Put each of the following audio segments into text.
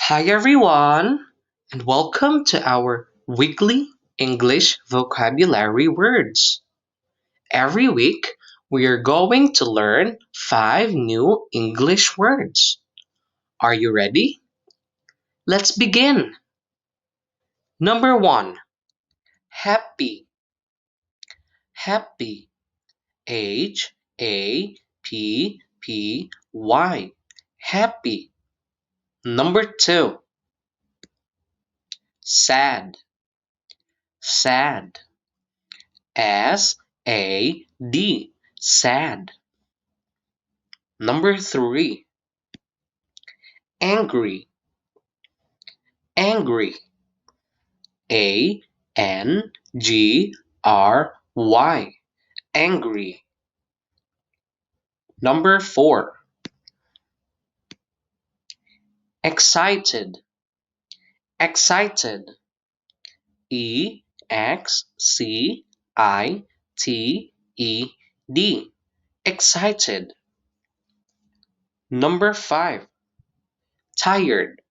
Hi everyone, and welcome to our weekly English vocabulary words. Every week, we are going to learn 5 new English words. Are you ready? Let's begin. Number 1, happy. Happy. Happy. Happy. Number 2, sad. Sad. SAD. Sad. Number 3, angry. Angry. ANGRY. Angry. Number 4, excited. Excited. EXCITED. Excited. Number 5, tired.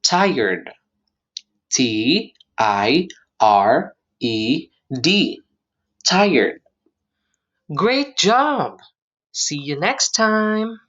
Tired. TIRED. Tired. Great job! See you next time!